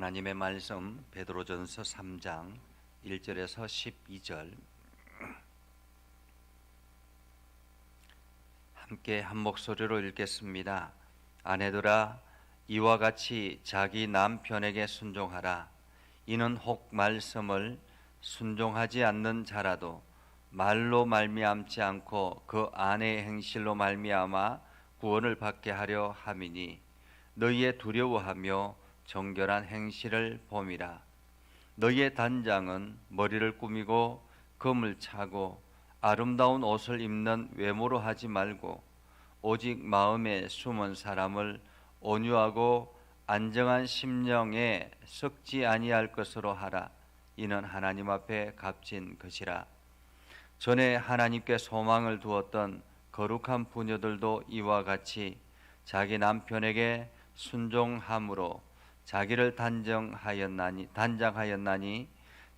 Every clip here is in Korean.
하나님의 말씀 베드로전서 3장 1절에서 12절 함께 한 목소리로 읽겠습니다. 아내들아, 이와 같이 자기 남편에게 순종하라. 이는 혹 말씀을 순종하지 않는 자라도 말로 말미암지 않고 그 아내의 행실로 말미암아 구원을 받게 하려 함이니 너희의 두려워하며 정결한 행실을 봄이라. 너희의 단장은 머리를 꾸미고 금을 차고 아름다운 옷을 입는 외모로 하지 말고 오직 마음에 숨은 사람을 온유하고 안정한 심령에 썩지 아니할 것으로 하라. 이는 하나님 앞에 값진 것이라. 전에 하나님께 소망을 두었던 거룩한 부녀들도 이와 같이 자기 남편에게 순종함으로 자기를 단장하였나니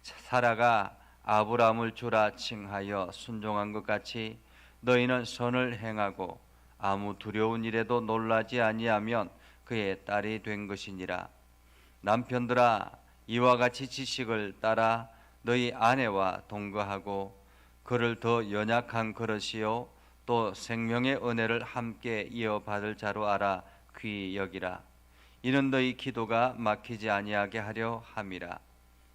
사라가 아브라함을 주라 칭하여 순종한 것 같이 너희는 선을 행하고 아무 두려운 일에도 놀라지 아니하면 그의 딸이 된 것이니라. 남편들아, 이와 같이 지식을 따라 너희 아내와 동거하고 그를 더 연약한 그릇이요 또 생명의 은혜를 함께 이어받을 자로 알아 귀히 여기라. 이는 너희 기도가 막히지 아니하게 하려 함이라.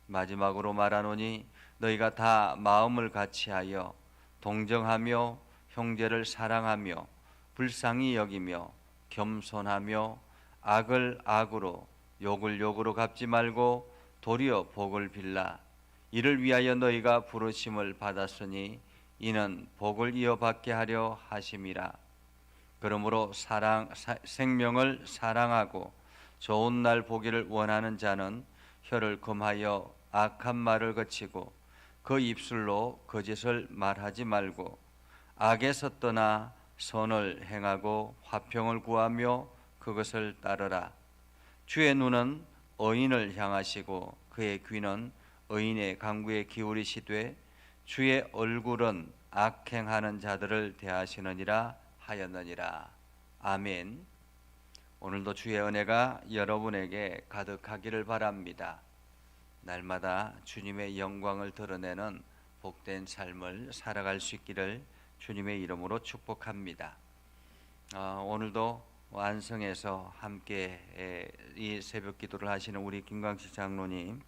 마지막으로 말하노니 너희가 다 마음을 같이하여 동정하며 형제를 사랑하며 불쌍히 여기며 겸손하며 악을 악으로 욕을 욕으로 갚지 말고 도리어 복을 빌라. 이를 위하여 너희가 부르심을 받았으니 이는 복을 이어받게 하려 하심이라. 그러므로 생명을 사랑하고 좋은 날 보기를 원하는 자는 혀를 금하여 악한 말을 거치고 그 입술로 거짓을 말하지 말고 악에서 떠나 선을 행하고 화평을 구하며 그것을 따르라. 주의 눈은 의인을 향하시고 그의 귀는 의인의 간구에 기울이시되 주의 얼굴은 악행하는 자들을 대하시느니라 하였느니라. 아멘. 오늘도 주의 은혜가 여러분에게 가득하기를 바랍니다. 날마다 주님의 영광을 드러내는 복된 삶을 살아갈 수 있기를 주님의 이름으로 축복합니다. 오늘도 완성에서 함께 이 새벽 기도를 하시는 우리 김광식 장로님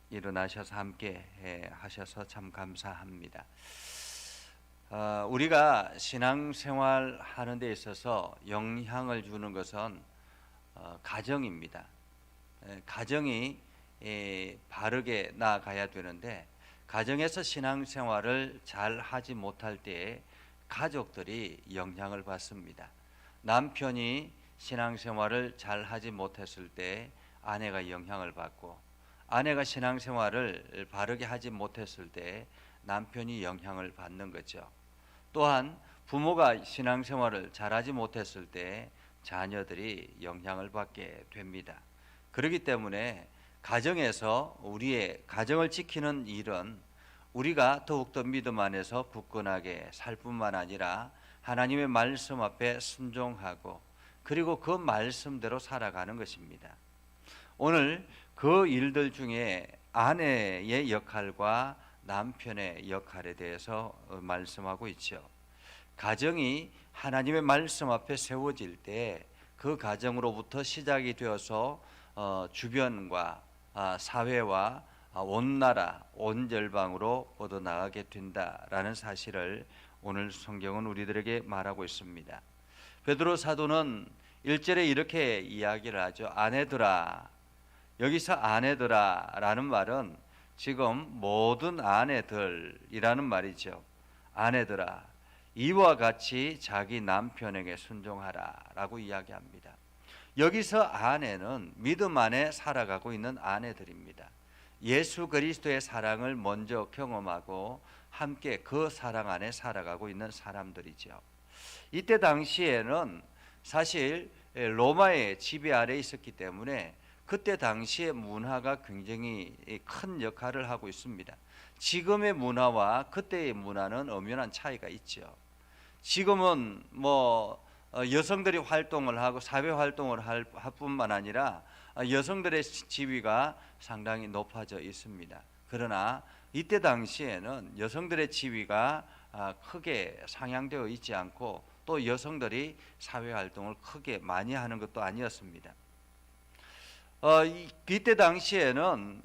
일어나셔서 함께 하셔서 참 감사합니다. 우리가 신앙생활 하는 데 있어서 영향을 주는 것은 가정입니다. 가정이 바르게 나아가야 되는데 가정에서 신앙생활을 잘 하지 못할 때에 가족들이 영향을 받습니다. 남편이 신앙생활을 잘 하지 못했을 때 아내가 영향을 받고 아내가 신앙생활을 바르게 하지 못했을 때 남편이 영향을 받는 거죠. 또한 부모가 신앙생활을 잘하지 못했을 때 자녀들이 영향을 받게 됩니다. 그렇기 때문에 가정에서 우리의 가정을 지키는 일은 우리가 더욱더 믿음 안에서 굳건하게 살 뿐만 아니라 하나님의 말씀 앞에 순종하고 그리고 그 말씀대로 살아가는 것입니다. 오늘 그 일들 중에 아내의 역할과 남편의 역할에 대해서 말씀하고 있죠. 가정이 하나님의 말씀 앞에 세워질 때 그 가정으로부터 시작이 되어서 주변과 사회와 온 나라, 온 열방으로 뻗어나가게 된다라는 사실을 오늘 성경은 우리들에게 말하고 있습니다. 베드로 사도는 1절에 이렇게 이야기를 하죠. 아내들아, 여기서 아내들아라는 말은 지금 모든 아내들이라는 말이죠. 아내들아, 이와 같이 자기 남편에게 순종하라 라고 이야기합니다. 여기서 아내는 믿음 안에 살아가고 있는 아내들입니다. 예수 그리스도의 사랑을 먼저 경험하고 함께 그 사랑 안에 살아가고 있는 사람들이죠. 이때 당시에는 사실 로마의 지배 아래 있었기 때문에 그때 당시의 문화가 굉장히 큰 역할을 하고 있습니다. 지금의 문화와 그때의 문화는 엄연한 차이가 있죠. 지금은 여성들이 활동을 하고 사회 활동을 할 뿐만 아니라 여성들의 지위가 상당히 높아져 있습니다. 그러나 이때 당시에는 여성들의 지위가 크게 상향되어 있지 않고 또 여성들이 사회 활동을 크게 많이 하는 것도 아니었습니다. 이때 당시에는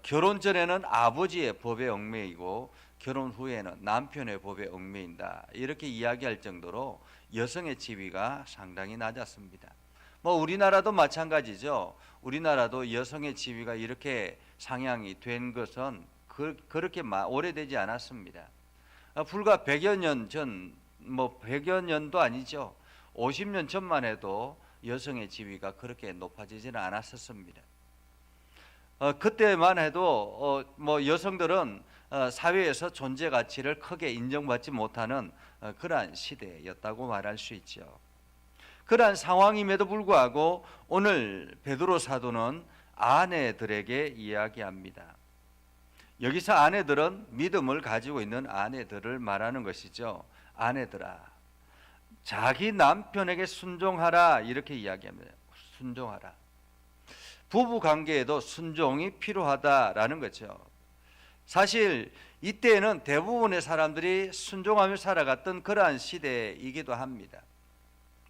결혼 전에는 아버지의 법에 얽매이고 결혼 후에는 남편의 법에 얽매인다, 이렇게 이야기할 정도로 여성의 지위가 상당히 낮았습니다. 우리나라도 마찬가지죠. 우리나라도 여성의 지위가 이렇게 상향이 된 것은 그렇게 오래되지 않았습니다. 불과 100여 년 전, 100여 년도 아니죠. 50년 전만 해도 여성의 지위가 그렇게 높아지지는 않았었습니다. 그때만 해도 여성들은 사회에서 존재 가치를 크게 인정받지 못하는 그러한 시대였다고 말할 수 있죠. 그러한 상황임에도 불구하고 오늘 베드로 사도는 아내들에게 이야기합니다. 여기서 아내들은 믿음을 가지고 있는 아내들을 말하는 것이죠. 아내들아, 자기 남편에게 순종하라, 이렇게 이야기합니다. 순종하라. 부부 관계에도 순종이 필요하다라는 거죠. 사실 이때에는 대부분의 사람들이 순종하며 살아갔던 그러한 시대이기도 합니다.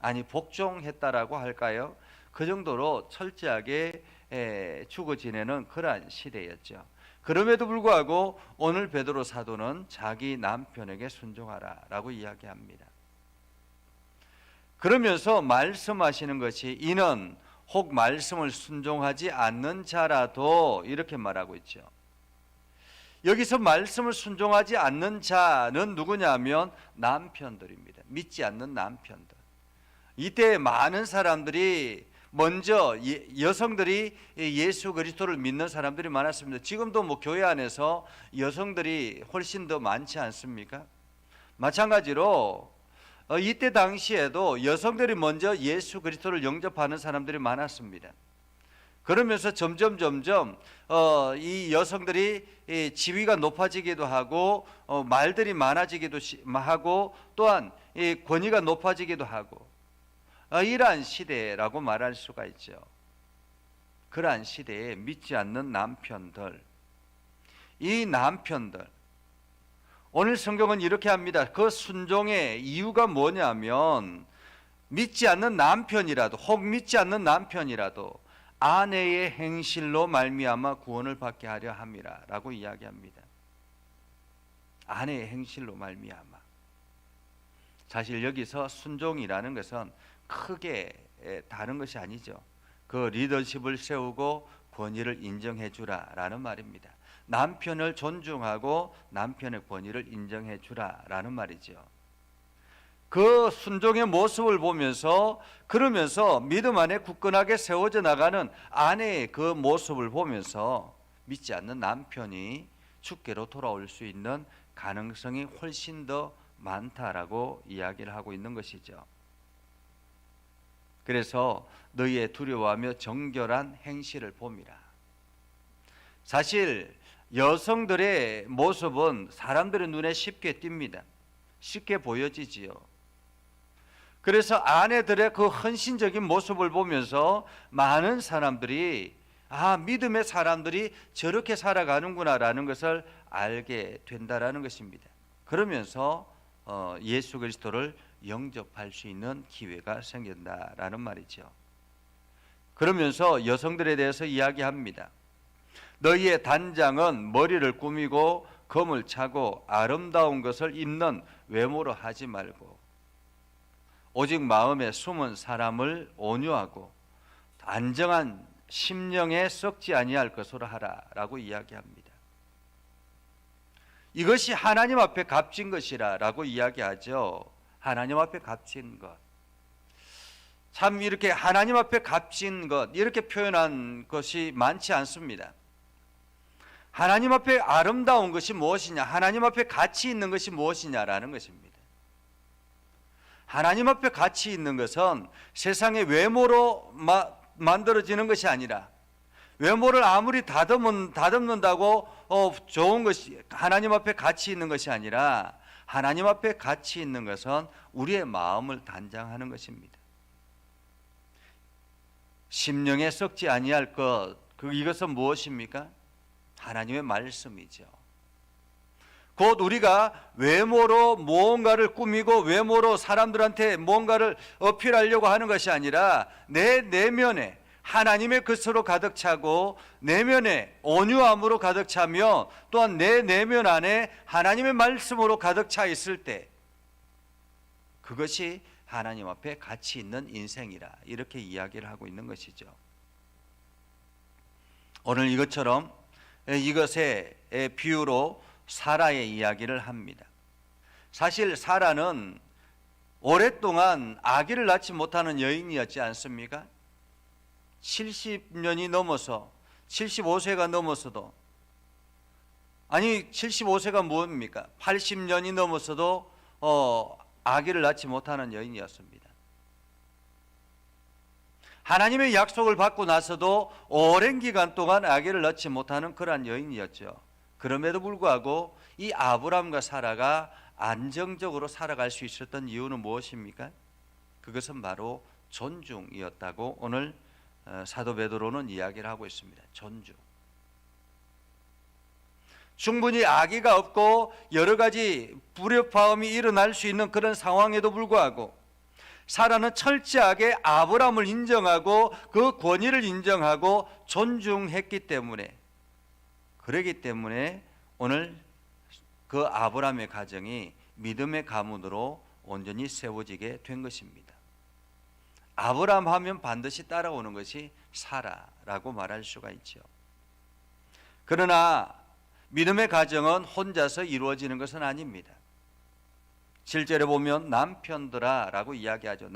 아니, 복종했다라고 할까요? 그 정도로 철저하게 주거 지내는 그러한 시대였죠. 그럼에도 불구하고 오늘 베드로 사도는 자기 남편에게 순종하라라고 이야기합니다. 그러면서 말씀하시는 것이 이는 혹 말씀을 순종하지 않는 자라도, 이렇게 말하고 있죠. 여기서 말씀을 순종하지 않는 자는 누구냐면 남편들입니다. 믿지 않는 남편들. 이때 많은 사람들이 먼저 여성들이 예수 그리스도를 믿는 사람들이 많았습니다. 지금도 교회 안에서 여성들이 훨씬 더 많지 않습니까? 마찬가지로 이때 당시에도 여성들이 먼저 예수 그리스도를 영접하는 사람들이 많았습니다. 그러면서 점점 이 여성들이 지위가 높아지기도 하고 말들이 많아지기도 하고 또한 이 권위가 높아지기도 하고 이러한 시대라고 말할 수가 있죠. 그러한 시대에 믿지 않는 남편들, 이 남편들, 오늘 성경은 이렇게 합니다. 그 순종의 이유가 뭐냐면 믿지 않는 남편이라도, 혹 믿지 않는 남편이라도 아내의 행실로 말미암아 구원을 받게 하려 함이라 라고 이야기합니다. 아내의 행실로 말미암아. 사실 여기서 순종이라는 것은 크게 다른 것이 아니죠. 그 리더십을 세우고 권위를 인정해 주라라는 말입니다. 남편을 존중하고 남편의 권위를 인정해 주라라는 말이죠. 그 순종의 모습을 보면서, 그러면서 믿음 안에 굳건하게 세워져 나가는 아내의 그 모습을 보면서 믿지 않는 남편이 주께로 돌아올 수 있는 가능성이 훨씬 더 많다라고 이야기를 하고 있는 것이죠. 그래서 너희의 두려워하며 정결한 행실을 봄이라. 사실 여성들의 모습은 사람들의 눈에 쉽게 띕니다. 쉽게 보여지지요. 그래서 아내들의 그 헌신적인 모습을 보면서 많은 사람들이 믿음의 사람들이 저렇게 살아가는구나라는 것을 알게 된다라는 것입니다. 그러면서 예수 그리스도를 영접할 수 있는 기회가 생긴다라는 말이죠. 그러면서 여성들에 대해서 이야기합니다. 너희의 단장은 머리를 꾸미고 검을 차고 아름다운 것을 입는 외모로 하지 말고 오직 마음에 숨은 사람을 온유하고 안정한 심령에 썩지 아니할 것으로 하라라고 이야기합니다. 이것이 하나님 앞에 값진 것이라라고 이야기하죠. 하나님 앞에 값진 것. 참 이렇게 하나님 앞에 값진 것, 이렇게 표현한 것이 많지 않습니다. 하나님 앞에 아름다운 것이 무엇이냐, 하나님 앞에 가치 있는 것이 무엇이냐라는 것입니다. 하나님 앞에 가치 있는 것은 세상의 외모로 만들어지는 것이 아니라, 외모를 아무리 다듬는다고 좋은 것이 하나님 앞에 가치 있는 것이 아니라, 하나님 앞에 가치 있는 것은 우리의 마음을 단장하는 것입니다. 심령에 썩지 아니할 것, 이것은 무엇입니까? 하나님의 말씀이죠. 곧 우리가 외모로 무언가를 꾸미고 외모로 사람들한테 무언가를 어필하려고 하는 것이 아니라 내 내면에 하나님의 것으로 가득 차고 내면에 온유함으로 가득 차며 또한 내 내면 안에 하나님의 말씀으로 가득 차 있을 때 그것이 하나님 앞에 가치 있는 인생이라 이렇게 이야기를 하고 있는 것이죠. 오늘 이것의 비유로 사라의 이야기를 합니다. 사실 사라는 오랫동안 아기를 낳지 못하는 여인이었지 않습니까? 70년이 넘어서 75세가 넘어서도 75세가 뭡니까? 80년이 넘어서도 아기를 낳지 못하는 여인이었습니다. 하나님의 약속을 받고 나서도 오랜 기간 동안 아기를 낳지 못하는 그러한 여인이었죠. 그럼에도 불구하고 이 아브람과 사라가 안정적으로 살아갈 수 있었던 이유는 무엇입니까? 그것은 바로 존중이었다고 오늘 사도 베드로는 이야기를 하고 있습니다. 존중. 충분히 아기가 없고 여러 가지 불협화음이 일어날 수 있는 그런 상황에도 불구하고 사라는 철저하게 아브람을 인정하고 그 권위를 인정하고 존중했기 때문에 그러기 때문에 오늘 그 아브람의 가정이 믿음의 가문으로 온전히 세워지게 된 것입니다. 아브람 하면 반드시 따라오는 것이 사라라고 말할 수가 있죠. 그러나 믿음의 가정은 혼자서 이루어지는 것은 아닙니다. 7절에 보면 남편들아라고 이야기하죠.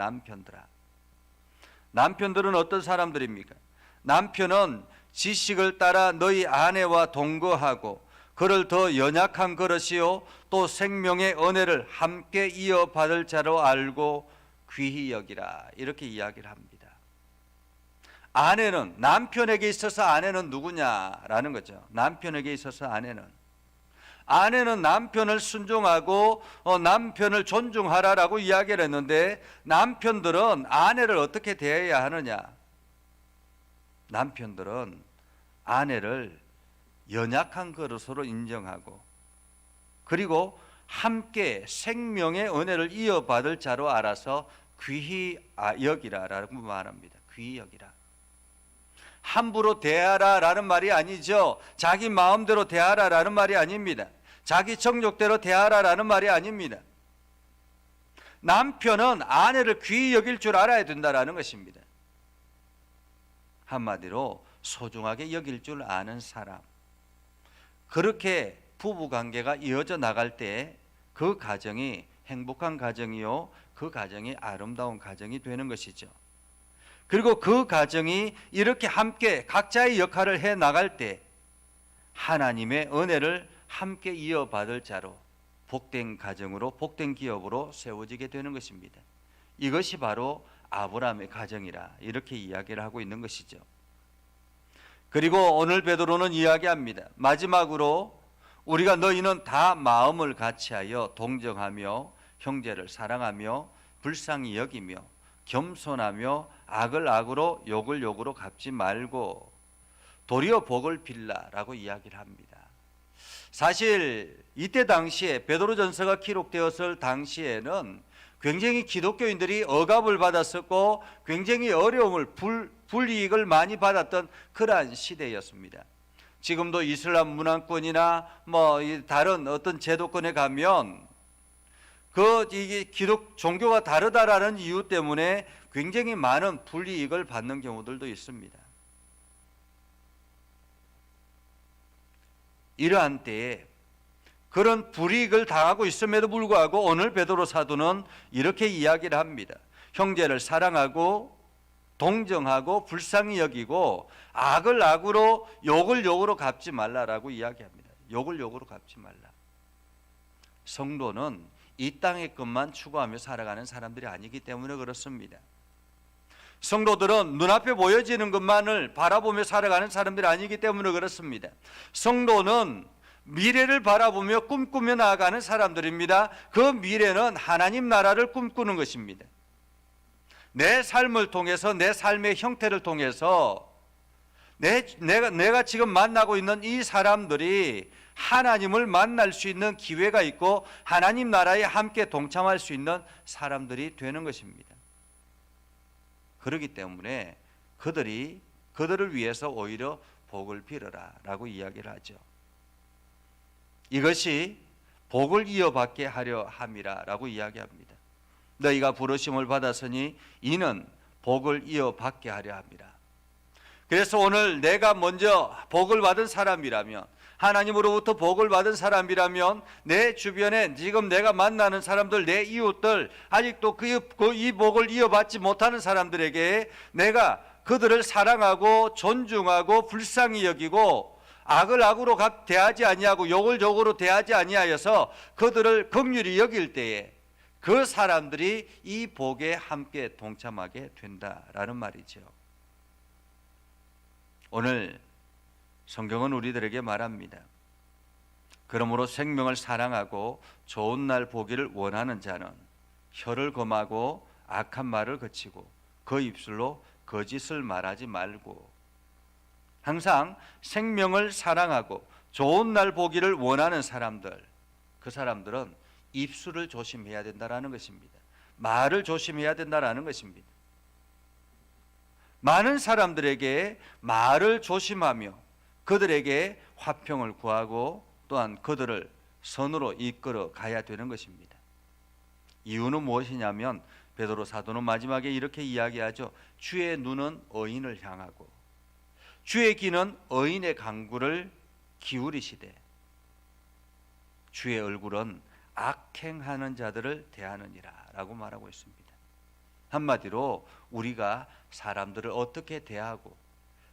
남편들은 어떤 사람들입니까? 남편은 지식을 따라 너희 아내와 동거하고 그를 더 연약한 그릇이요 또 생명의 은혜를 함께 이어받을 자로 알고 귀히 여기라 이렇게 이야기를 합니다. 아내는 남편에게 있어서 아내는 누구냐라는 거죠. 남편에게 있어서 아내는 남편을 순종하고 남편을 존중하라라고 이야기를 했는데 남편들은 아내를 어떻게 대해야 하느냐? 남편들은 아내를 연약한 그릇으로 인정하고 그리고 함께 생명의 은혜를 이어받을 자로 알아서 귀히 여기라라고 말합니다. 귀히 여기라. 함부로 대하라라는 말이 아니죠. 자기 마음대로 대하라라는 말이 아닙니다. 자기 정욕대로 대하라라는 말이 아닙니다. 남편은 아내를 귀히 여길 줄 알아야 된다라는 것입니다. 한마디로 소중하게 여길 줄 아는 사람. 그렇게 부부관계가 이어져 나갈 때 그 가정이 행복한 가정이요 그 가정이 아름다운 가정이 되는 것이죠. 그리고 그 가정이 이렇게 함께 각자의 역할을 해 나갈 때 하나님의 은혜를 함께 이어받을 자로 복된 가정으로 복된 기업으로 세워지게 되는 것입니다. 이것이 바로 아브라함의 가정이라 이렇게 이야기를 하고 있는 것이죠. 그리고 오늘 베드로는 이야기합니다. 마지막으로 우리가 너희는 다 마음을 같이하여 동정하며 형제를 사랑하며 불쌍히 여기며 겸손하며 악을 악으로 욕을 욕으로 갚지 말고 도리어 복을 빌라라고 이야기를 합니다. 사실 이때 당시에 베드로전서가 기록되었을 당시에는 굉장히 기독교인들이 억압을 받았었고 굉장히 어려움을 불이익을 많이 받았던 그러한 시대였습니다. 지금도 이슬람 문화권이나 다른 어떤 제도권에 가면 이게 종교가 다르다라는 이유 때문에 굉장히 많은 불이익을 받는 경우들도 있습니다. 이러한 때에 그런 불이익을 당하고 있음에도 불구하고 오늘 베드로 사도는 이렇게 이야기를 합니다. 형제를 사랑하고 동정하고 불쌍히 여기고 악을 악으로 욕을 욕으로 갚지 말라라고 이야기합니다. 욕을 욕으로 갚지 말라. 성도는 이 땅의 것만 추구하며 살아가는 사람들이 아니기 때문에 그렇습니다. 성도들은 눈앞에 보여지는 것만을 바라보며 살아가는 사람들이 아니기 때문에 그렇습니다. 성도는 미래를 바라보며 꿈꾸며 나아가는 사람들입니다. 그 미래는 하나님 나라를 꿈꾸는 것입니다. 내 삶을 통해서, 내 삶의 형태를 통해서 내가 지금 만나고 있는 이 사람들이 하나님을 만날 수 있는 기회가 있고 하나님 나라에 함께 동참할 수 있는 사람들이 되는 것입니다. 그렇기 때문에 그들을 위해서 오히려 복을 빌어라 라고 이야기를 하죠. 이것이 복을 이어받게 하려 함이라 라고 이야기합니다. 너희가 부르심을 받았으니 이는 복을 이어받게 하려 함이라. 그래서 오늘 내가 먼저 복을 받은 사람이라면, 하나님으로부터 복을 받은 사람이라면, 내 주변에 지금 내가 만나는 사람들, 내 이웃들, 아직도 이 복을 이어받지 못하는 사람들에게 내가 그들을 사랑하고 존중하고 불쌍히 여기고 악을 악으로 대하지 아니하고 욕을 욕으로 대하지 아니하여서 그들을 긍휼히 여길 때에 그 사람들이 이 복에 함께 동참하게 된다라는 말이죠. 오늘 성경은 우리들에게 말합니다. 그러므로 생명을 사랑하고 좋은 날 보기를 원하는 자는 혀를 금하고 악한 말을 그치고 그 입술로 거짓을 말하지 말고. 항상 생명을 사랑하고 좋은 날 보기를 원하는 사람들, 그 사람들은 입술을 조심해야 된다는 것입니다. 말을 조심해야 된다는 것입니다. 많은 사람들에게 말을 조심하며 그들에게 화평을 구하고 또한 그들을 선으로 이끌어 가야 되는 것입니다. 이유는 무엇이냐면 베드로 사도는 마지막에 이렇게 이야기하죠. 주의 눈은 의인을 향하고 주의 귀는 의인의 간구를 기울이시되 주의 얼굴은 악행하는 자들을 대하느니라 라고 말하고 있습니다. 한마디로 우리가 사람들을 어떻게 대하고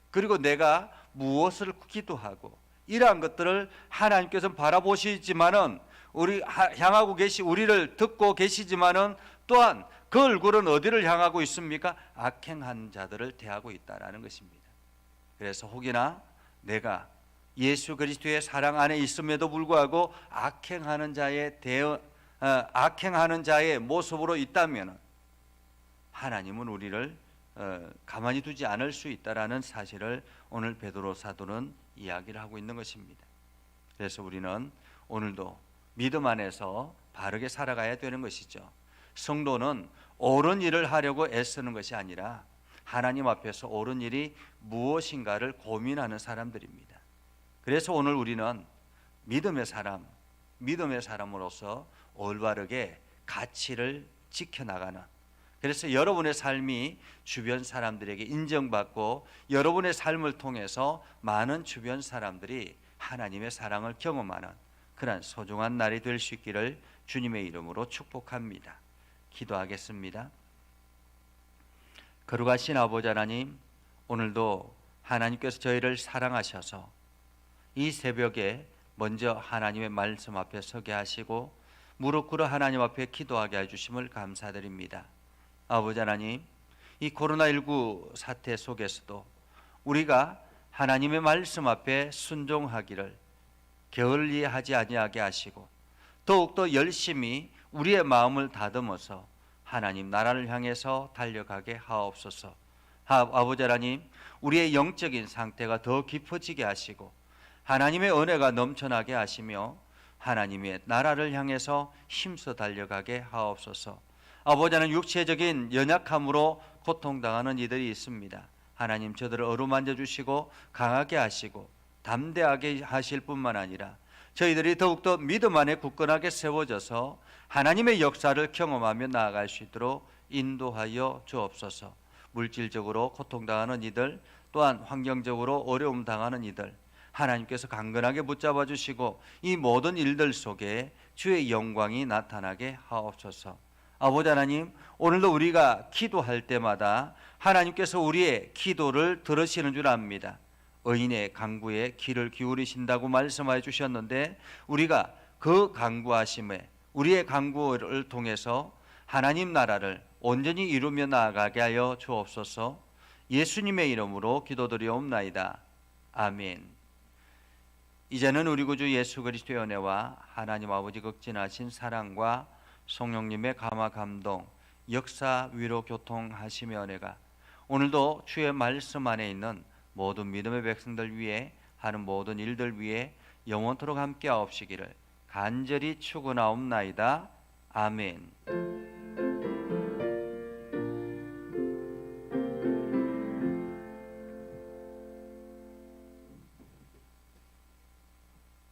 그리고 내가 무엇을 기도하고 이러한 것들을 하나님께서는 바라보시지만은 우리를 듣고 계시지만은 또한 그 얼굴은 어디를 향하고 있습니까? 악행한 자들을 대하고 있다라는 것입니다. 그래서 혹여나 내가 예수 그리스도의 사랑 안에 있음에도 불구하고 악행하는 자의 모습으로 있다면 하나님은 우리를 가만히 두지 않을 수 있다라는 사실을 오늘 베드로 사도는 이야기를 하고 있는 것입니다. 그래서 우리는 오늘도 믿음 안에서 바르게 살아가야 되는 것이죠. 성도는 옳은 일을 하려고 애쓰는 것이 아니라 하나님 앞에서 옳은 일이 무엇인가를 고민하는 사람들입니다. 그래서 오늘 우리는 믿음의 사람으로서 올바르게 가치를 지켜나가는, 그래서 여러분의 삶이 주변 사람들에게 인정받고 여러분의 삶을 통해서 많은 주변 사람들이 하나님의 사랑을 경험하는 그런 소중한 날이 될 수 있기를 주님의 이름으로 축복합니다. 기도하겠습니다. 거룩하신 아버지 하나님, 오늘도 하나님께서 저희를 사랑하셔서 이 새벽에 먼저 하나님의 말씀 앞에 서게 하시고 무릎 꿇어 하나님 앞에 기도하게 해주심을 감사드립니다. 아버지 하나님, 이 코로나19 사태 속에서도 우리가 하나님의 말씀 앞에 순종하기를 게을리하지 아니하게 하시고 더욱더 열심히 우리의 마음을 다듬어서 하나님 나라를 향해서 달려가게 하옵소서. 아버지 하나님, 우리의 영적인 상태가 더 깊어지게 하시고 하나님의 은혜가 넘쳐나게 하시며 하나님의 나라를 향해서 힘써 달려가게 하옵소서. 아버지 하나님, 육체적인 연약함으로 고통당하는 이들이 있습니다. 하나님, 저들을 어루만져 주시고 강하게 하시고 담대하게 하실 뿐만 아니라 저희들이 더욱더 믿음 안에 굳건하게 세워져서 하나님의 역사를 경험하며 나아갈 수 있도록 인도하여 주옵소서. 물질적으로 고통당하는 이들, 또한 환경적으로 어려움 당하는 이들, 하나님께서 강건하게 붙잡아 주시고 이 모든 일들 속에 주의 영광이 나타나게 하옵소서. 아버지 하나님, 오늘도 우리가 기도할 때마다 하나님께서 우리의 기도를 들으시는 줄 압니다. 의인의 간구에 귀를 기울이신다고 말씀해 주셨는데 우리가 그 간구하심에 우리의 간구를 통해서 하나님 나라를 온전히 이루며 나아가게 하여 주옵소서. 예수님의 이름으로 기도드리옵나이다. 아멘. 이제는 우리 구주 예수 그리스도의 은혜와 하나님 아버지 극진하신 사랑과 성령님의 감화 감동, 역사 위로 교통하심의 은혜가 오늘도 주의 말씀 안에 있는 모든 믿음의 백성들 위해 하는 모든 일들 위해 영원토록 함께하옵시기를 간절히 축원하옵나이다. 아멘.